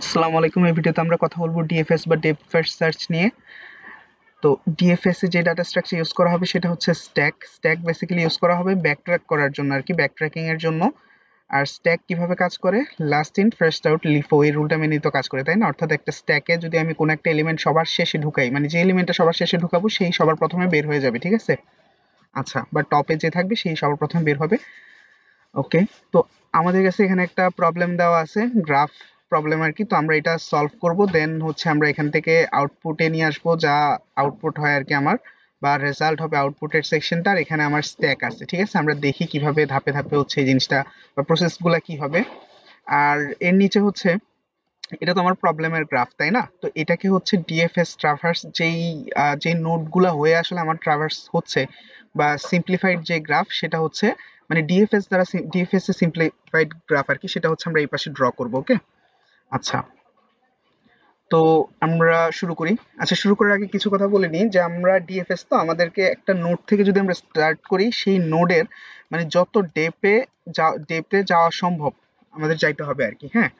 আসসালামু আলাইকুম। এই ভিডিওতে আমরা কথা বলবো ডিএফএস বা ডেপথ ফার্স্ট সার্চ নিয়ে। তো ডিএফএস এ যে ডাটা স্ট্রাকচার ইউজ করা হবে সেটা হচ্ছে স্ট্যাক বেসিক্যালি ইউজ করা হবে ব্যাকট্র্যাক করার জন্য আর কি, ব্যাকট্র্যাকিং এর জন্য। আর স্ট্যাক কিভাবে কাজ করে, last in first out LIFO এই রুলটা মেনে তো কাজ করে, তাই না? অর্থাৎ একটা স্ট্যাকে যদি আমি কোনো একটা এলিমেন্ট সবার শেষে ঢুকাই, মানে যে এলিমেন্টটা সবার শেষে ঢুকাবো সেই সবার প্রথমে বের হয়ে যাবে, ঠিক আছে? আচ্ছা, বা টপে যে থাকবে সেই সবার প্রথমে বের হবে। ওকে, তো আমাদের কাছে এখানে একটা প্রবলেম দেওয়া আছে, গ্রাফ প্রবলেম আর কি। তো আমরা এটা সলভ করব, দেন হচ্ছে আমরা এখান থেকে আউটপুটে নিয়ে আসবো, যা আউটপুট হয় আর কি আমার, বা রেজাল্ট হবে আউটপুটের সেকশনটা। আর এখানে আমার স্ট্যাক আছে, ঠিক আছে? আমরা দেখি কিভাবে ধাপে ধাপে হচ্ছে এই জিনিসটা বা প্রসেসগুলো কি হবে। আর এর নিচে হচ্ছে, এটা তো আমার প্রবলেমের গ্রাফ, তাই না? তো এটাকে হচ্ছে ডিএফএস ট্রাভার্স, যেই নোডগুলো হয়ে আসলে আমার ট্রাভার্স হচ্ছে, বা সিম্পলিফাইড যে গ্রাফ সেটা হচ্ছে, মানে ডিএফএস এ সিম্পলিফাইড গ্রাফ আর কি, সেটা হচ্ছে আমরা এই পাশে ড্র করব। ওকে, আচ্ছা, তো আমরা শুরু করি। আচ্ছা, শুরু করার আগে কিছু কথা বলে নিই যে আমরা ডিএফএস, তো আমাদেরকে একটা নোড থেকে যদি আমরা স্টার্ট করি, সেই নোডের মানে যত ডেপে যাওয়া সম্ভব আমাদের যাইতে হবে আর কি। হ্যাঁ,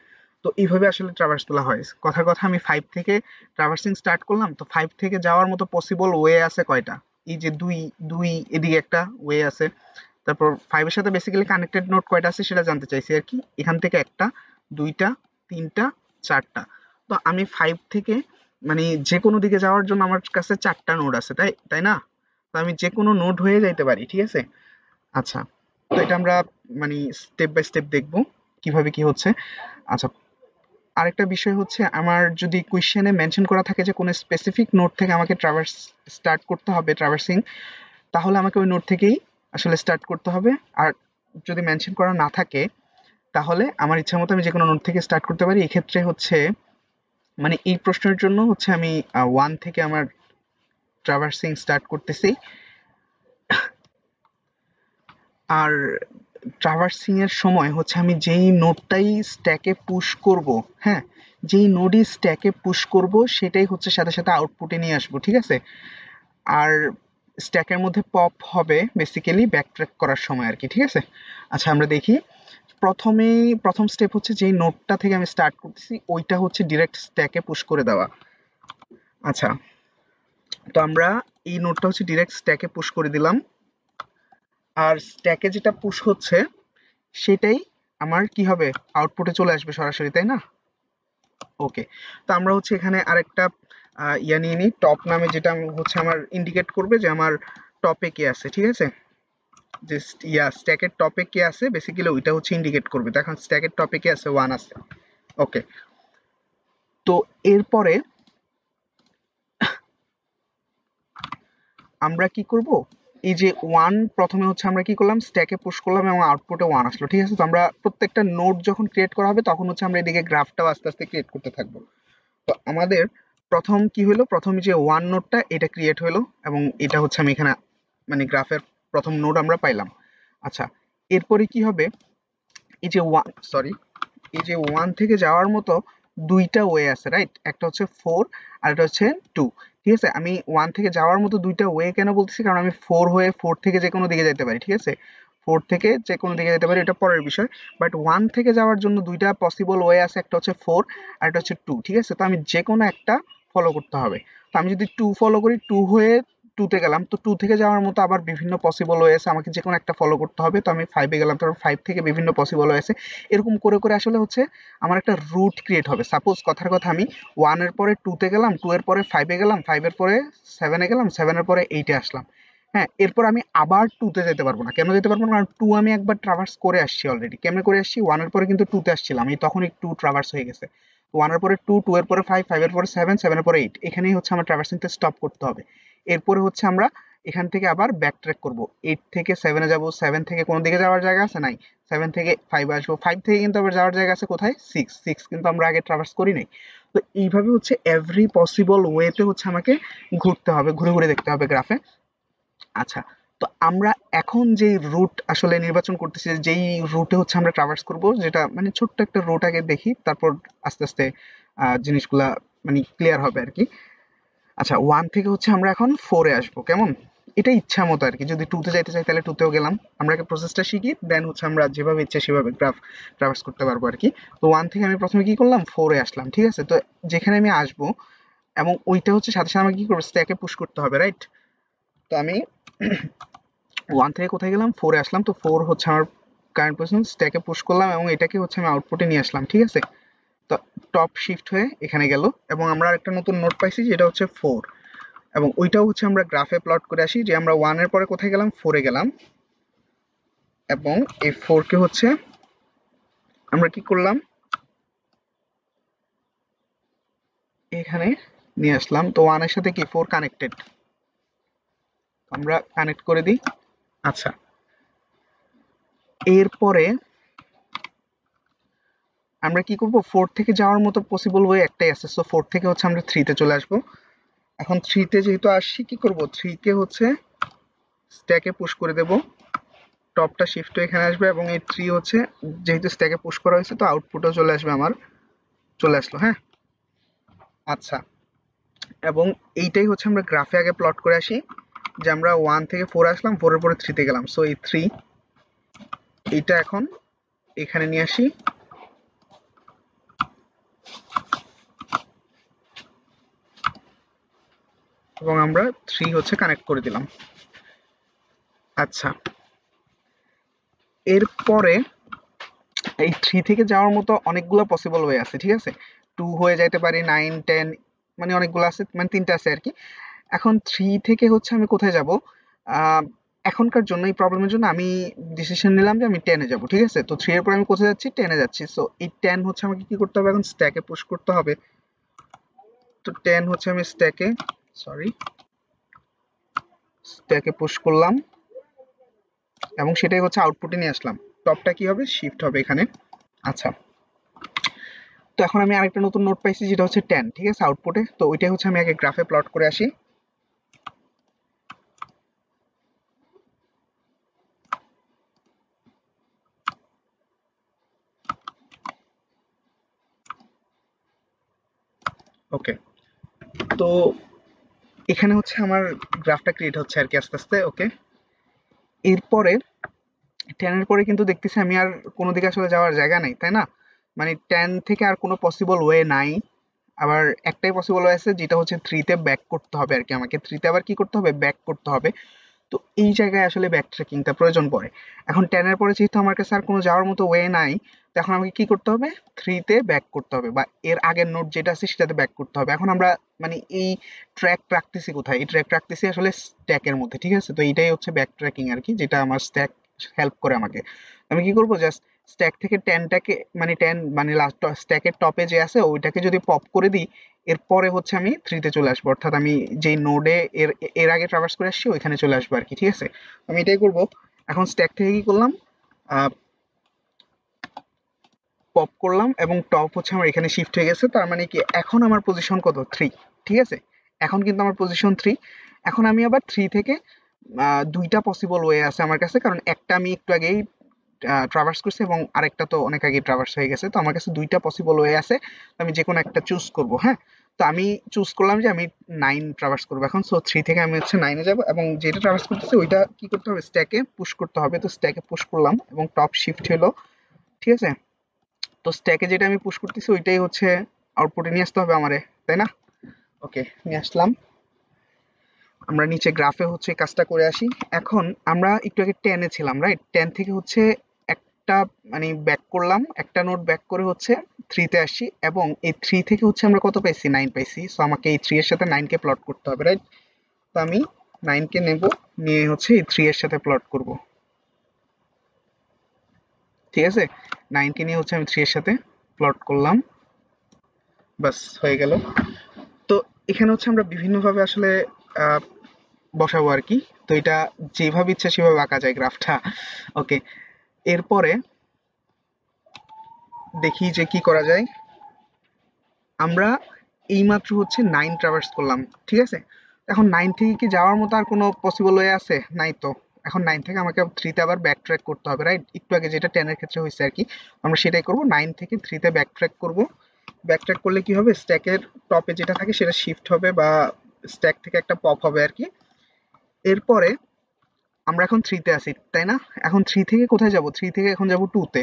তো এইভাবে আসলে ট্রাভার্স গুলো হয়। কথার কথা, আমি 5 থেকে ট্রাভার্সিং স্টার্ট করলাম, তো 5 থেকে যাওয়ার মতো পসিবল ওয়ে আছে কয়টা? এই যে দুই দুই এদিকে একটা ওয়ে আছে, তারপর 5 এর সাথে বেসিক্যালি কানেক্টেড নোড কয়টা আছে সেটা জানতে চাইছি আর কি। এখান থেকে একটা, দুইটা, তিনটা, চারটা। তো আমি 5 থেকে মানে যে কোনো দিকে যাওয়ার জন্য আমার কাছে চারটা নোড আছে, তাই তাই না? তো আমি যে কোনো নোড হয়ে যাইতে পারি, ঠিক আছে? আচ্ছা, তো এটা আমরা মানে স্টেপ বাই স্টেপ দেখবো কিভাবে কি হচ্ছে। আচ্ছা, আরেকটা বিষয় হচ্ছে, আমার যদি কোয়েশ্চেনে মেনশন করা থাকে যে কোনো স্পেসিফিক নোড থেকে আমাকে ট্রাভার্স স্টার্ট করতে হবে ট্রাভার্সিং, তাহলে আমাকে ওই নোড থেকেই আসলে স্টার্ট করতে হবে। আর যদি মেনশন করা না থাকে, তাহলে আমার ইচ্ছা মতো আমি যে কোনো নোড থেকে স্টার্ট করতে পারি। এক্ষেত্রে হচ্ছে মানে এই প্রশ্নের জন্য হচ্ছে আমি 1 থেকে আমার ট্রাভার্সিং স্টার্ট করতেছি। আর ট্রাভার্সিং এর সময় হচ্ছে আমি যেই নোডটাই স্ট্যাকে পুশ করব, হ্যাঁ, যেই নোডই স্ট্যাকে পুশ করব সেটাই হচ্ছে সাথে সাথে আউটপুটে নিয়ে আসবো, ঠিক আছে? আর স্ট্যাকের মধ্যে পপ হবে বেসিক্যালি ব্যাকট্র্যাক করার সময় আর কি, ঠিক আছে? আচ্ছা, আমরা দেখি। প্রথম স্টেপ হচ্ছে যেই নোডটা থেকে আমি স্টার্ট করতেছি ওইটা হচ্ছে ডিরেক্ট স্ট্যাকে পুশ করে দেওয়া। আচ্ছা, তো আমরা এই নোডটা হচ্ছে ডিরেক্ট স্ট্যাকে পুশ করে দিলাম। আর স্ট্যাকে যেটা পুশ হচ্ছে সেটাই আমার কি হবে, আউটপুটে চলে আসবে সরাসরি, তাই না? ওকে, তো আমরা হচ্ছে এখানে আরেকটা ইয়া নিয়ে নিই, টপ নামে, যেটা হচ্ছে আমার ইন্ডিকেট করবে যে আমার টপে কে আছে, ঠিক আছে? যে স্ট্যাকের টপে কে আছে বেসিক্যালি ওইটা হচ্ছে ইন্ডিকেট করবে। দেখুন স্ট্যাকের টপে কে আছে, 1 আছে। ওকে, তো এরপরে আমরা কি করব, এই যে 1 প্রথমে হচ্ছে আমরা কি করলাম, স্ট্যাকে পুশ করলাম এবং আউটপুটে 1 আসলো, ঠিক আছে? তো আমরা প্রত্যেকটা নোড যখন ক্রিয়েট করা হবে তখন হচ্ছে আমরা এদিকে গ্রাফটাও আস্তে আস্তে ক্রিয়েট করতে থাকবো। তো আমাদের প্রথম কি হলো, প্রথম যে 1 নোডটা এটা ক্রিয়েট হলো, এবং এটা হচ্ছে আমি এখানে মানে গ্রাফের প্রথম নোড আমরা পাইলাম। আচ্ছা, এরপরে কি হবে, এই যে 1, সরি, এই যে 1 থেকে যাওয়ার মতো দুইটা ওয়ে আছে, রাইট? একটা হচ্ছে 4 আর একটা হচ্ছে 2, ঠিক আছে? আমি 1 থেকে যাওয়ার মতো দুইটা ওয়ে কেন বলতেছি, কারণ আমি 4 হয়ে 4 থেকে যে কোনো দিকে যেতে পারি, ঠিক আছে? 4 থেকে যে কোনো দিকে যেতে পারি, এটা পরের বিষয়। বাট 1 থেকে যাওয়ার জন্য দুইটা পসিবল ওয়ে আছে, একটা হচ্ছে 4 আর একটা হচ্ছে 2, ঠিক আছে? তো আমি যে কোনো একটা ফলো করতে হবে। তো আমি যদি 2 ফলো করি, 2 হয়ে 2 তে গেলাম, তো 2 থেকে যাওয়ার মতো আবার বিভিন্ন পসিবল ওয়ে আছে, আমাকে যে কোনো একটা ফলো করতে হবে। তো আমি 5 এ গেলাম, তারপর 5 থেকে বিভিন্ন পসিবল ওয়ে আছে। এরকম করে করে আসলে হচ্ছে আমার একটা রুট ক্রিয়েট হবে। সাপোজ কথার কথা, আমি 1 এর পরে 2 তে গেলাম, 2 এর পরে 5 এ গেলাম, 5 এর পরে 7 এ গেলাম, 7 এর পরে 8 এ আসলাম। হ্যাঁ, এরপর আমি আবার 2 তে যেতে পারবো না। কেন যেতে পারবো না? কারণ 2 আমি একবার ট্রাভার্স করে আসছি অলরেডি। কেমনে করে আসছি? 1 এর পরে কিন্তু 2 তে আসছিলাম, এই তখনই 2 ট্রাভার্স হয়ে গেছে। 1 এর পরে 2, 2 এর পরে 5, 5 এর পরে 7, 7 এর পরে 8, এখানেই হচ্ছে আমার ট্রাভার্সিংটা স্টপ করতে হবে। এরপরে হচ্ছে আমরা এখান থেকে আবার ব্যাক ট্র্যাক করবো, 8 থেকে 7 এ যাবো, 7 থেকে কোন দিকে যাওয়ার জায়গা আছে? নাই। 7 থেকে 5 আসবো, 5 থেকে কিন্তু আবার যাওয়ার জায়গা আছে কোথায়? 6, 6 কিন্তু আমরা আগে ট্রাভার্স করি নাই। তো এইভাবে হচ্ছে এভরি পসিবল ওয়েতে হচ্ছে আমাকে ঘুরতে হবে, ঘুরে ঘুরে দেখতে হবে গ্রাফে। আচ্ছা, তো আমরা এখন যেই রুট আসলে নির্বাচন করতেছি, যেই রুটে হচ্ছে আমরা ট্রাভার্স করব, যেটা মানে ছোট্ট একটা রুট আগে দেখি, তারপর আস্তে আস্তে জিনিসগুলা মানে ক্লিয়ার হবে আর কি। আচ্ছা, 1 থেকে হচ্ছে আমরা এখন 4 এ আসবো, কেমন? এটা ইচ্ছা মতো আর কি, যদি 2 তে যাইতে চাই তাহলে 2 তেও গেলাম। আমরা আগে প্রসেসটা শিখি, দেন হচ্ছে আমরা যেভাবে ইচ্ছে সেভাবে গ্রাফ ট্রাভার্স করতে পারবো আর কি। তো 1 থেকে আমি প্রথমে কি করলাম, 4 এ আসলাম, ঠিক আছে। তো যেখানে আমি আসবো এবং ওইটা হচ্ছে সাথে সাথে আমাকে কি করবো, স্ট্যাকে পুশ করতে হবে, রাইট। তো আমি 1 থেকে কোথায় গেলাম, 4 এ আসলাম। তো 4 হচ্ছে আমার কারেন্ট পজিশন, স্ট্যাকে পুশ করলাম এবং এটাকে হচ্ছে আমি আউটপুটে নিয়ে আসলাম, ঠিক আছে। তো টপ শিফট হয়ে এখানে গেল এবং আমরা একটা নতুন নোট পাইছি যেটা হচ্ছে 4, এবং ওইটাও হচ্ছে আমরা গ্রাফে প্লট করে আসি যে আমরা 1 এর পরে কোথায় গেলাম, 4 এ গেলাম, এবং এই 4 কে হচ্ছে আমরা কি করলাম, এখানে নিয়ে আসলাম। তো 1 এর সাথে কি 4 কানেক্টেড, আমরা কানেক্ট করে দিই। আচ্ছা, এরপরে আমরা কি করব, 4 থেকে যাওয়ার মতো পসিবল ওয়ে একটাই আছে। সো 4 থেকে হচ্ছে আমরা 3 তে চলে আসব। এখন 3 তে যেহেতু আসছি, কি করব, 3 কে হচ্ছে স্ট্যাকে পুশ করে দেব, টপটা শিফট হয়ে এখানে আসবে এবং এই 3 হচ্ছে যেহেতু স্ট্যাকে পুশ করা হয়েছে তো আউটপুটও চলে আসবে আমার, চলে আসলো, হ্যাঁ। আচ্ছা, এবং এইটাই হচ্ছে আমরা গ্রাফে আগে প্লট করে আসি যে আমরা 1 থেকে 4 আসলাম, 4 এর পরে 3 তে গেলাম। সো এই 3 এইটা এখন এখানে নিয়ে আসি এবং আমরা 3 হচ্ছে কানেক্ট করে দিলাম। আচ্ছা, এরপরে এই 3 থেকে যাওয়ার মতো অনেকগুলো পসিবল ওয়ে আছে, ঠিক আছে। 2 হয়ে যাইতে পারে, 9, 10, মানে অনেকগুলো আছে, মানে 3টা আছে আর কি। এখন 3 থেকে হচ্ছে আমি কোথায় যাব, এখনকার জন্য এই প্রবলেমের জন্য আমি ডিসিশন নিলাম যে আমি 10 এ যাব, ঠিক আছে। তো 3 এর পরে আমি কোথায় যাচ্ছি, 10 এ যাচ্ছি। সো এই 10 হচ্ছে আমাকে কি করতে হবে, এখন স্ট্যাকে পুশ করতে হবে। তো 10 হচ্ছে আমি স্ট্যাকে পুশ করলাম এবং সেটাই হচ্ছে আউটপুটে নিয়ে আসলাম। টপটা কি হবে, শিফট হবে এখানে। আচ্ছা, তো এখন আমি আরেকটা নতুন নোট পাইছি যেটা হচ্ছে 10, ঠিক আছে, আউটপুটে। তো ওইটাই হচ্ছে আমি আগে গ্রাফে প্লট করে আসি। ওকে, তো এখানে হচ্ছে আমার গ্রাফটা ক্রিয়েট হচ্ছে আর কি আস্তে আস্তে। ওকে, এরপরে 10 এর পরে কিন্তু দেখতেছি আমি আর কোনো দিকে আসলে যাওয়ার জায়গা নাই, তাই না? মানে 10 থেকে আর কোনো পসিবল ওয়ে নাই। আবার একটাই পসিবল ওয়ে আছে যেটা হচ্ছে 3 তে ব্যাক করতে হবে আর কি, আমাকে 3 তে আবার কি করতে হবে, ব্যাক করতে হবে। তো এই জায়গায় আসলে ব্যাক ট্রেকিংটা প্রয়োজন পড়ে। এখন 10 এর পরে যেহেতু আমার কাছে আর কোনো যাওয়ার মতো ওয়ে নাই, তো এখন আমাকে কি করতে হবে, 3 তে ব্যাক করতে হবে, বা এর আগের নোট যেটা আছে সেটাতে ব্যাক করতে হবে। এখন আমরা মানে এই ট্র্যাক রাখতেছি কোথায়, এই ট্র্যাক রাখতেছি আসলে স্ট্যাকের মধ্যে, ঠিক আছে। তো এইটাই হচ্ছে ব্যাক ট্র্যাকিং আর কি, যেটা আমার স্ট্যাক হেল্প করে আমাকে। আমি কি করব, জাস্ট স্ট্যাক থেকে 10টাকে মানে 10 মানে লাস্ট স্ট্যাকের টপে যে আছে ওইটাকে যদি পপ করে দিই, এরপরে হচ্ছে আমি 3 তে চলে আসবো, অর্থাৎ আমি যেই নোডে এর এর আগে ট্রাভার্স করে আসছি ওইখানে চলে আসবো আর কি, ঠিক আছে। আমি এটাই করব। এখন স্ট্যাক থেকে কি করলাম, পপ করলাম এবং টপ হচ্ছে আমার এখানে শিফট হয়ে গেছে। তার মানে কি এখন আমার পজিশন কত, 3, ঠিক আছে। এখন কিন্তু আমার পজিশন 3। এখন আমি আবার 3 থেকে দুইটা পসিবল ওয়ে আছে আমার কাছে, কারণ একটা আমি একটু আগেই ট্রাভার্স করছি এবং আরেকটা তো অনেক আগে ট্রাভার্স হয়ে গেছে। তো আমার কাছে দুইটা পসিবল ওয়ে আছে, আমি যে কোনো একটা চুজ করব, হ্যাঁ। তো আমি চুজ করলাম যে আমি 9 ট্রাভার্স করবো এখন। সো 3 থেকে আমি হচ্ছে 9 এ যাব এবং যেটা ট্রাভার্স করতেছে ওইটা কি করতে হবে, স্ট্যাকে পুশ করতে হবে। তো স্ট্যাকে পুশ করলাম এবং টপ শিফট হলো, ঠিক আছে। তো স্ট্যাকে যেটা আমি পুশ করতেছি ওইটাই হচ্ছে আউটপুটে নিয়ে আসতে হবে আমারে, তাই না? ওকে, নিয়ে আসলাম। আমরা নিচে গ্রাফে হচ্ছে এই কাজটা করে আসি। এখন আমরা একটু আগে 10 এ ছিলাম, রাইট। 10 থেকে হচ্ছে একটা মানে ব্যাক করলাম, একটা নোট ব্যাক করে হচ্ছে 3 তে আসছি এবং এই 3 থেকে হচ্ছে আমরা কত পাইছি, 9 পাইছি। সো আমাকে এই 3 এর সাথে 9 কে প্লট করতে হবে, রাইট। তো আমি 9 কে নেব, নিয়ে হচ্ছে এই 3 এর সাথে প্লট করব, ঠিক আছে। 9 কে নিয়ে হচ্ছে আমি 3 এর সাথে প্লট করলাম, বাস হয়ে গেল। তো এখানে হচ্ছে আমরা বিভিন্নভাবে আসলে আহ, বসাবো আর কি। তো এটা যেভাবে ইচ্ছা সেভাবে আঁকা যায় গ্রাফটা। ওকে, এরপরে দেখি যে কি করা যায়। আমরা এইমাত্র হচ্ছে 9 ট্রাভার্স করলাম, ঠিক আছে। এখন 9 থেকে কি যাওয়ার মতো আর কোনো পসিবল ওয়ে আছে, নাই তো। এখন 9 থেকে আমাকে 3 তে আবার ব্যাক ট্র্যাক করতে হবে, রাইট। একটু আগে যেটা 10 এর ক্ষেত্রে হয়েছে আর কি, আমরা সেটাই করব। 9 থেকে 3 তে ব্যাক ট্র্যাক করব। ব্যাক ট্র্যাক করলে কি হবে, স্ট্যাকের টপে যেটা থাকে সেটা শিফট হবে বা স্ট্যাক থেকে একটা পপ হবে আর কি। এরপরে আমরা এখন 3 তে আছি তাই না? এখন 3 থেকে কোথায় যাব? 3 থেকে এখন যাব 2 তে।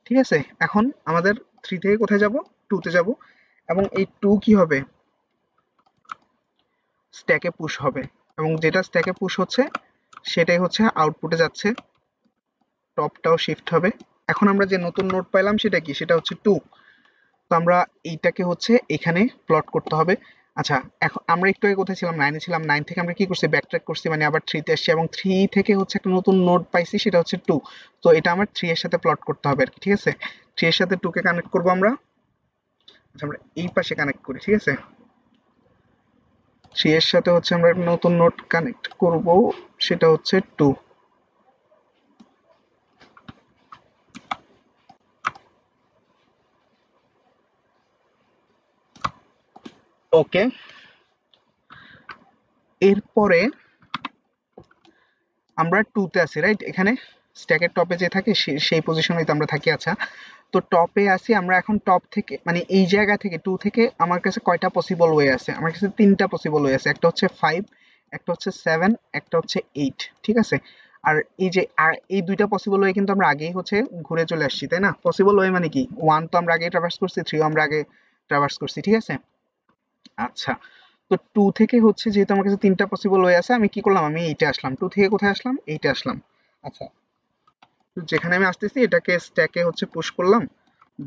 ঠিক আছে? এখন আমাদের 3 থেকে কোথায় যাব? 2 তে যাব এবং এই 2 কি হবে? স্ট্যাকে পুশ হবে এবং যেটা স্ট্যাকে পুশ হচ্ছে সেটাই হচ্ছে আউটপুটে যাচ্ছে, টপটাও শিফট হবে। এখন আমরা যে নতুন নোড পাইলাম সেটা কি? সেটা হচ্ছে 2। তো আমরা এইটাকে হচ্ছে এখানে প্লট করতে হবে। আচ্ছা, এখন আমরা একটু আগে কোথায় ছিলাম? 9 এ ছিলাম। 9 থেকে আমরা কি করছি? ব্যাকট্র্যাক করছি, মানে আবার 3 তে আসছি এবং 3 থেকে হচ্ছে একটা নতুন নোড পাইছি সেটা হচ্ছে 2। তো এটা আমার 3 এর সাথে প্লট করতে হবে আর কি, ঠিক আছে? 3 এর সাথে 2 কে কানেক্ট করব আমরা। আচ্ছা, আমরা এই পাশে কানেক্ট করি, ঠিক আছে? 3 এর সাথে হচ্ছে আমরা একটা নতুন নোড কানেক্ট করব, সেটা হচ্ছে 2। ওকে, এরপরে আমরা 2 তে আছি, রাইট? এখানে স্ট্যাকের টপে যে থাকে সেই পজিশনেই তো আমরা থাকি। আচ্ছা, তো টপে আছি আমরা। এখন টপ থেকে মানে এই জায়গা থেকে 2 থেকে আমার কাছে কয়টা পসিবল ওয়ে আছে? আমার কাছে 3টা পসিবল ওয়ে আছে। একটা হচ্ছে 5, একটা হচ্ছে 7, একটা হচ্ছে 8, ঠিক আছে? আর এই যে এই দুইটা পসিবল ওয়ে কিন্তু আমরা আগেই হচ্ছে ঘুরে চলে আসছি, তাই না? পসিবল ওয়ে মানে কি? 1 তো আমরা আগেই ট্রাভার্স করছি, 3 ও আমরা আগে ট্রাভার্স করছি, ঠিক আছে? আচ্ছা, তো 2 থেকে হচ্ছে যেহেতু আমার কাছে 3টা পসিবল ওয়ে আছে, আমি কি করলাম? আমি এইটা আসলাম। 2 থেকে কোথায় আসলাম? এইটা আসলাম। আচ্ছা, তো যেখানে আমি আসতেছি এটাকে স্ট্যাকে হচ্ছে পুশ করলাম,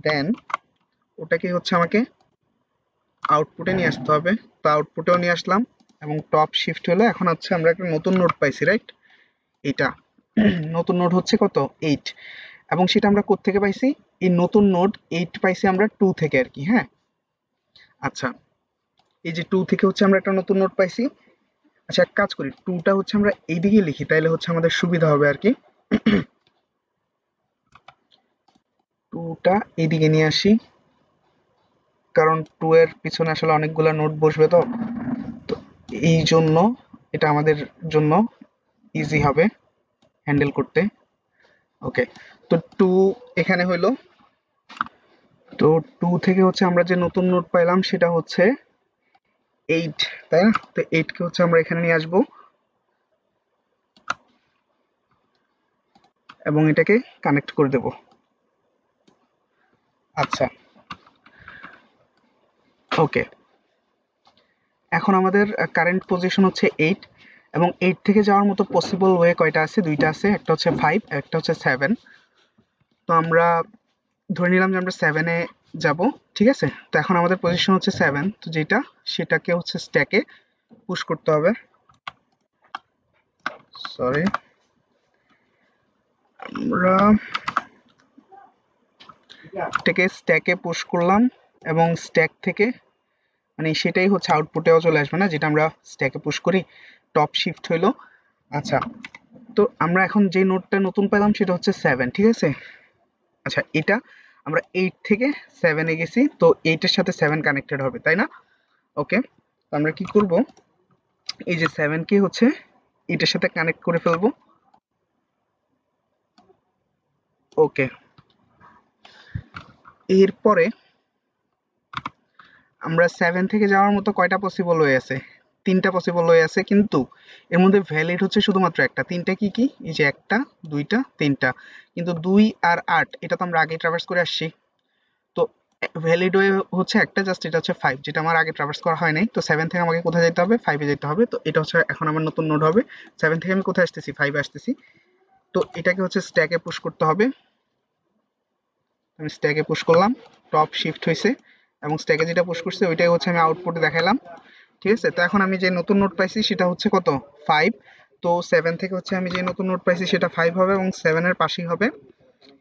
দেন ওটাকে হচ্ছে আমাকে আউটপুটে নিয়ে আসতে হবে। তো আউটপুটেও নিয়ে আসলাম এবং টপ শিফট হলো। এখন হচ্ছে আমরা একটা নতুন নোড পাইছি, রাইট? এটা নতুন নোড হচ্ছে কত? 8। এবং সেটা আমরা কোত্থেকে পাইছি? এই নতুন নোড 8 পাইছি আমরা 2 থেকে আর কি, হ্যাঁ? আচ্ছা, এই যে 2 থেকে হচ্ছে আমরা একটা নতুন নোড পাইছি। আচ্ছা, এক কাজ করি, 2টা হচ্ছে আমরা এইদিকে লিখি, তাইলে হচ্ছে আমাদের সুবিধা হবে আর কি। 2টা এইদিকে নিয়ে আসি, কারণ 2 এর পিছনে আসলে অনেকগুলা নোড বসবে, তো তো এই জন্য এটা আমাদের জন্য ইজি হবে হ্যান্ডেল করতে। ওকে, তো 2 এখানে হইলো। তো 2 থেকে হচ্ছে আমরা যে নতুন নোড পাইলাম সেটা হচ্ছে 8, তাই না? তো 8 কে হচ্ছে আমরা এখানে নিয়ে আসবো এবং এটাকে কানেক্ট করে দেব। আচ্ছা, ওকে, এখন আমাদের কারেন্ট পজিশন হচ্ছে 8 এবং 8 থেকে যাওয়ার মতো পসিবল ওয়ে কয়টা আছে? দুইটা আছে, একটা হচ্ছে 5, একটা হচ্ছে 7। তো আমরা ধরে নিলাম যে আমরা 7 এ যাব, ঠিক আছে? তো এখন আমাদের পজিশন হচ্ছে 7, তো যেটা সেটাকে হচ্ছে স্ট্যাকে পুশ করতে হবে। সরি, আমরা এটাকে স্ট্যাকে পুশ করলাম এবং স্ট্যাক থেকে মানে সেটাই হচ্ছে আউটপুটেও চলে আসবে না, যেটা আমরা স্ট্যাকে পুশ করি। টপ শিফট হইলো। আচ্ছা, তো আমরা এখন যে নোটটা নতুন পেলাম সেটা হচ্ছে 7, ঠিক আছে? আচ্ছা, এটা আমরা 8 থেকে 7 এ গেছি, তো 8 এর সাথে 7 কানেক্টেড হবে, তাই না? ওকে, তো আমরা কি করব? এই যে 7 কে হচ্ছে এটার সাথে কানেক্ট করে ফেলবো। ওকে, এরপরে আমরা 7 থেকে যাওয়ার মতো কয়টা পসিবল ওয়ে আছে? 3টা পসিবল ওয়ে আছে, কিন্তু এর মধ্যে ভ্যালিড হচ্ছে শুধুমাত্র একটা। 3টা কি কি? এই যে 1টা 2টা 3টা, কিন্তু 2 আর 8 এটা তো আমরা আগে ট্রাভার্স করে আসছি। তো ভ্যালিড ওয়ে হচ্ছে একটা, জাস্ট এটা হচ্ছে 5, যেটা আমার আগে ট্রাভার্স করা হয় নাই। তো 7 থেকে আমাকে কোথায় যেতে হবে? 5 এ যেতে হবে। তো এটা হচ্ছে এখন আমার নতুন নোড হবে। 7 থেকে আমি কোথায় আসতেছি? 5 এ আসতেছি। তো এটাকে হচ্ছে স্ট্যাকে পুশ করতে হবে। আমি স্ট্যাকে পুশ করলাম, টপ শিফট হয়েছে এবং স্ট্যাকে যেটা পুশ করছে ওইটাই হচ্ছে আমি আউটপুটে দেখাইলাম, ঠিক আছে? তো এখন আমি যে নতুন নোট পাইছি সেটা হচ্ছে কত? 5। তো 7 থেকে হচ্ছে আমি যে নতুন নোট পাইছি সেটা 5 হবে এবং 7 এর পাশেই হবে।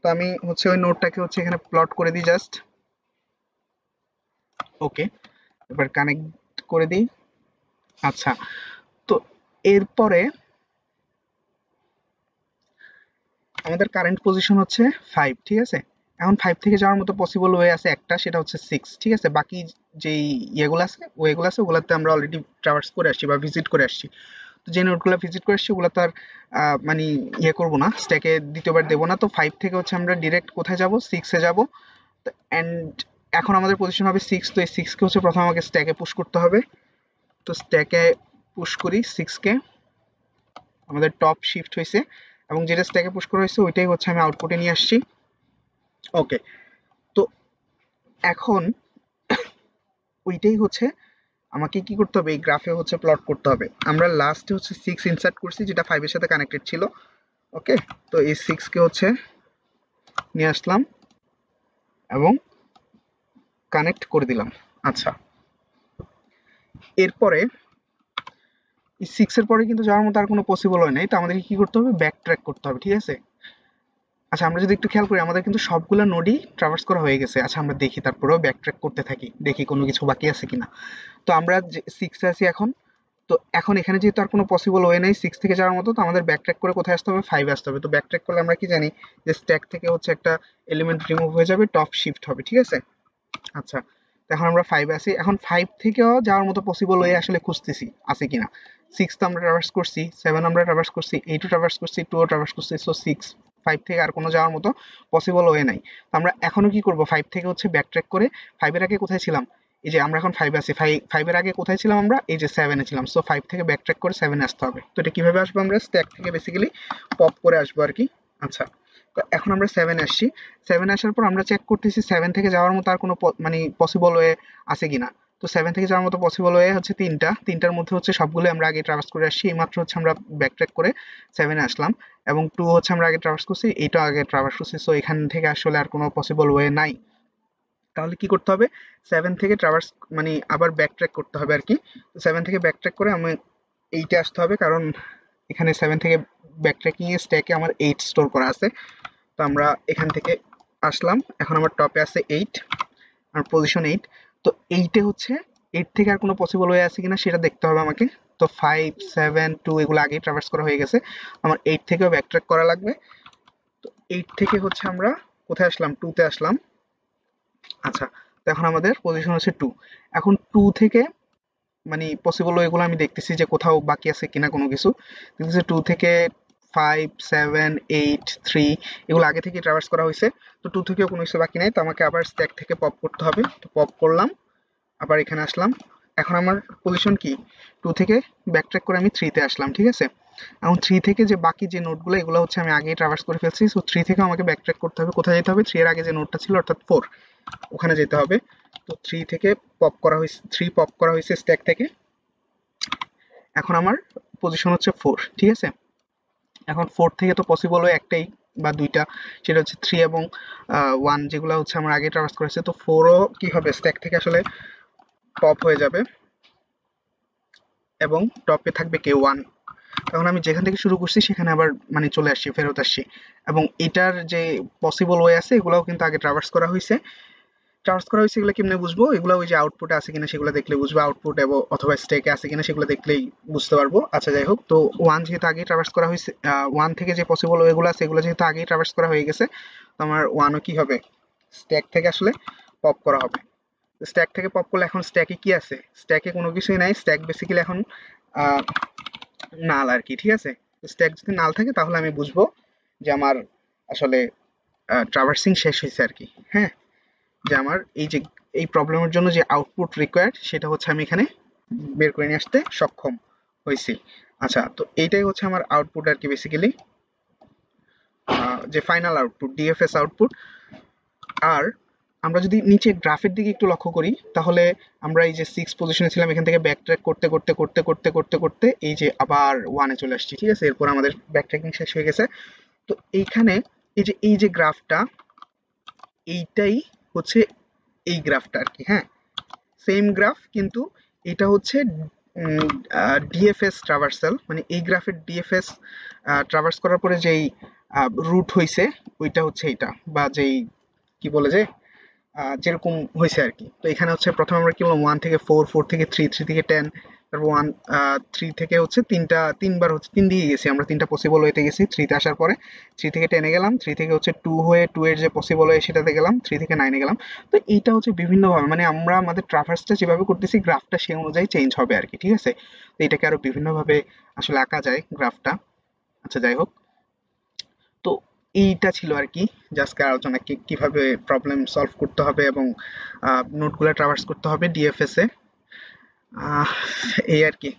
তো আমি হচ্ছে ওই নোটটাকে হচ্ছে এখানে প্লট করে দিই জাস্ট। ওকে, এবার কানেক্ট করে দিই। আচ্ছা, তো এরপরে আমাদের কারেন্ট পজিশন হচ্ছে 5, ঠিক আছে? এখন 5 থেকে যাওয়ার মতো পসিবল ওয়ে আছে একটা, সেটা হচ্ছে 6, ঠিক আছে? বাকি যেই ইয়েগুলো আছে, ওয়েগুলো আছে, ওগুলাতে আমরা অলরেডি ট্রাভার্স করে আসছি বা ভিজিট করে আসছি। তো যে নোটগুলো ভিজিট করে আসছি ওগুলো তো আর মানে ইয়ে করবো না, স্ট্যাকে দ্বিতীয়বার দেবো না। তো 5 থেকে হচ্ছে আমরা ডিরেক্ট কোথায় যাব? 6 এ যাব। অ্যান্ড এখন আমাদের পজিশন হবে 6, তো এই 6 কে হচ্ছে প্রথমে আমাকে স্ট্যাকে পুশ করতে হবে। তো স্ট্যাকে পুশ করি 6 কে। আমাদের টপ শিফট হয়েছে এবং যেটা স্ট্যাকে পুশ করা হয়েছে ওইটাই হচ্ছে আমি আউটপুটে নিয়ে আসছি। ওকে, তো এখন ওইটাই হচ্ছে আমাকে কি করতে হবে, এই গ্রাফে হচ্ছে প্লট করতে হবে। আমরা লাস্টে হচ্ছে 6 ইনসার্ট করছি যেটা 5 এর সাথে কানেক্টেড ছিল। ওকে, তো এই 6 কে হচ্ছে নিয়ে আসলাম এবং কানেক্ট করে দিলাম। আচ্ছা, এরপরে এই 6 এর পরে কিন্তু যাওয়ার মতো আর কোনো পসিবল হয় নাই, তো আমাদেরকে কি করতে হবে, ব্যাক ট্র্যাক করতে হবে। ঠিক আছে, আচ্ছা আমরা যদি একটু খেয়াল করি আমাদের কিন্তু সবগুলো নোডই ট্রাভার্স করা হয়ে গেছে। আচ্ছা আমরা দেখি, তারপরেও ব্যাক ট্র্যাক করতে থাকি, দেখি কোনো কিছু বাকি আছে কিনা। তো আমরা 6 এ আছি এখন। তো এখন এখানে যেহেতু আর কোনো পসিবল ওয়ে নাই 6 থেকে যাওয়ার মতো, তো আমাদের ব্যাক ট্র্যাক করে কোথায় আসতে হবে, 5 এ আসতে হবে। তো ব্যাক ট্র্যাক করলে আমরা কি জানি যে স্ট্যাক থেকে হচ্ছে একটা এলিমেন্ট রিমুভ হয়ে যাবে, টপ শিফট হবে। ঠিক আছে, আচ্ছা এখন আমরা 5 এ আছি। এখন 5 থেকেও যাওয়ার মতো পসিবল ওয়ে আসলে খুঁজতেছি আছে কিনা। 6 তো আমরা ট্রাভার্স করছি, 7 আমরা ট্রাভার্স করছি, 8 ও ট্রাভার্স করছি, 2 ও ট্রাভার্স করছি। সো 5 থেকে আর কোনো যাওয়ার মতো পসিবল ওয়ে নাই। তো আমরা এখনো কি করব, 5 থেকে হচ্ছে ব্যাক ট্র্যাক করে 5 এর আগে কোথায় ছিলাম, এই যে আমরা এখন 5 এ আছি, 5 এর আগে কোথায় ছিলাম আমরা, এই যে 7 এ ছিলাম। সো 5 থেকে ব্যাক ট্র্যাক করে 7 এ আসতে হবে। তো এটা কিভাবে আসবো, আমরা স্ট্যাক থেকে বেসিক্যালি পপ করে আসবো আর কি। আচ্ছা, তো এখন আমরা 7 এ আসছি। 7 এ আসার পর আমরা চেক করতেছি 7 থেকে যাওয়ার মতো আর কোনো মানে পসিবল ওয়ে আছে কিনা। তো 7 থেকে যাওয়ার মতো পসিবল ওয়ে হচ্ছে তিনটার মধ্যে হচ্ছে সবগুলো আমরা আগে ট্রাভার্স করে আসছি। এইমাত্র হচ্ছে আমরা ব্যাক ট্র্যাক করে 7 এ আসলাম এবং 2 হচ্ছে আমরা আগে ট্রাভার্স করছি, এইটা আগে ট্রাভার্স করছি। সো এখান থেকে আসলে আর কোনো পসিবল ওয়ে নাই। তাহলে কি করতে হবে, 7 থেকে ট্রাভার্স মানে আবার ব্যাক ট্র্যাক করতে হবে আর কি। তো 7 থেকে ব্যাক ট্র্যাক করে আমি 8 এ আসতে হবে, কারণ এখানে 7 থেকে ব্যাক ট্র্যাকিং এ স্ট্যাকে আমার 8 স্টোর করা আছে। তো আমরা এখান থেকে আসলাম, এখন আমার টপে আছে 8 আর পজিশন 8। তো 8 এ হচ্ছে 8 থেকে আর কোনো পসিবল ওয়ে আছে কিনা সেটা দেখতে হবে আমাকে। তো 5 7 2 এগুলো আগেই ট্রাভার্স করা হয়ে গেছে, আমার 8 থেকেও ব্যাকট্র্যাক করা লাগবে। তো 8 থেকে হচ্ছে আমরা কোথায় আসলাম, 2 তে আসলাম। আচ্ছা, তো এখন আমাদের পজিশন হচ্ছে 2। এখন 2 থেকে মানে পসিবল ওয়েগুলো আমি দেখতেছি যে কোথাও বাকি আছে কিনা কোনো কিছু। দেখতেছি 2 থেকে 5 7 8 3 এগুলো আগে থেকে ট্রাভার্স করা হয়েছে। তো 2 থেকেও কোনো কিছু বাকি নাই, তো আমাকে আবার স্ট্যাক থেকে পপ করতে হবে। তো পপ করলাম, আবার এখানে আসলাম। এখন আমার পজিশন কি, 2 থেকে ব্যাকট্র্যাক করে আমি 3 তে আসলাম। ঠিক আছে, এখন 3 থেকে যে বাকি যে নোটগুলো এগুলো হচ্ছে আমি আগেই ট্রাভার্স করে ফেলছি। সো 3 থেকে আমাকে ব্যাকট্র্যাক করতে হবে, কোথায় যেতে হবে, 3 এর আগে যে নোটটা ছিল অর্থাৎ 4 ওখানে যেতে হবে। তো 3 থেকে পপ করা হয়েছে, 3 পপ করা হয়েছে স্ট্যাক থেকে। এখন আমার পজিশন হচ্ছে 4। ঠিক আছে, এখন 4 থেকে তো পসিবল হয় একটাই বা দুইটা, সেটা হচ্ছে 3 এবং 1 যেগুলো হচ্ছে আমার আগে ট্রাভার্স করেছে। তো 4 ও কি হবে, স্ট্যাক থেকে আসলে পপ হয়ে যাবে এবং টপে থাকবে কে 1। তখন আমি যেখান থেকে শুরু করছি সেখানে আবার মানে চলে আসছি, ফেরত আসছি। এবং এটার যে পসিবল ওয়ে আছে এগুলাও কিন্তু আগে ট্রাভার্স করা হয়েছে। ট্রাভার্স করা হয়েছে, এগুলো কেমনে বুঝবো, এগুলো ওই যে আউটপুটে আছে কিনা সেগুলো দেখলে বুঝবো, আউটপুট এবং অথবা স্টেকে আছে কিনা সেগুলো দেখলেই বুঝতে পারবো। আচ্ছা যাই হোক, তো 1 যেহেতু আগেই ট্রাভার্স করা হয়েছে, 1 থেকে যে পসিবল ওয়েগুলো আছে এগুলো যেহেতু আগেই ট্রাভার্স করা হয়ে গেছে, তো আমার 1ও কি হবে, স্ট্যাক থেকে আসলে পপ করা হবে। স্ট্যাক থেকে পপ করলে এখন স্ট্যাকে কি আছে, স্ট্যাকে কোনো কিছুই নাই। স্ট্যাক বেসিক্যালি এখন নাল আর কি। ঠিক আছে, স্ট্যাক যদি নাল থাকে তাহলে আমি বুঝবো যে আমার আসলে ট্রাভার্সিং শেষ হয়েছে আর কি। হ্যাঁ, যে আমার এই যে এই প্রবলেমের জন্য যে আউটপুট রিকোয়ার্ড সেটা হচ্ছে আমি এখানে বের করে নিয়ে আসতে সক্ষম হয়েছি। আচ্ছা, তো এইটাই হচ্ছে আমার আউটপুট আর কি, বেসিক্যালি যে ফাইনাল আউটপুট, ডিএফএস আউটপুট। আর আমরা যদি নিচে গ্রাফের দিকে একটু লক্ষ্য করি তাহলে আমরা এই যে 6 পজিশনে ছিলাম, এখান থেকে ব্যাক ট্র্যাক করতে করতে করতে করতে করতে করতে এই যে আবার 1 এ চলে আসছি। ঠিক আছে, এরপর আমাদের ব্যাক ট্র্যাকিং শেষ হয়ে গেছে। তো এইখানে এই যে গ্রাফটা, এইটাই হচ্ছে এই গ্রাফটা আর কি। হ্যাঁ, সেম গ্রাফ, কিন্তু এটা হচ্ছে ডিএফএস ট্রাভার্সাল, মানে এই গ্রাফের ডিএফএস ট্রাভার্স করার পরে যেই রুট হইছে ওইটা হচ্ছে এটা, বা যেই কি বলে যে যেরকম হয়েছে আর কি। তো এখানে হচ্ছে প্রথমে আমরা কি বললাম 1 থেকে 4, 4 থেকে 3, 3 থেকে 10, তারপর 3 থেকে হচ্ছে তিনবার হচ্ছে 3 দিকে গেছি আমরা, তিনটা পসিবল ওয়েতে গেছি 3 তে আসার পরে। 3 থেকে 10 এ গেলাম, 3 থেকে হচ্ছে 2 হয়ে 2 এর যে পসিবল ওয়ে সেটাতে গেলাম, 3 থেকে 9 এ গেলাম। তো এইটা হচ্ছে বিভিন্নভাবে মানে আমরা আমাদের ট্রাভার্সটা যেভাবে করতেছি গ্রাফটা সেই অনুযায়ী চেঞ্জ হবে আর কি। ঠিক আছে, তো এটাকে আরো বিভিন্নভাবে আসলে আঁকা যায় গ্রাফটা। আচ্ছা যাই হোক, তো এইটা ছিল আর কি যে আজকের আলোচনা, কিভাবে প্রবলেম সলভ করতে হবে এবং নোটগুলো ট্রাভার্স করতে হবে ডিএফএস এ, এই আর কি।